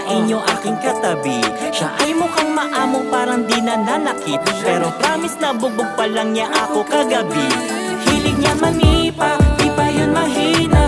inyo aking katabi. Siya ay mukhang maamo, parang di nananakit, pero promise na bugbog pa lang niya ako kagabi. Hilig niya manipa, di pa yun mahina,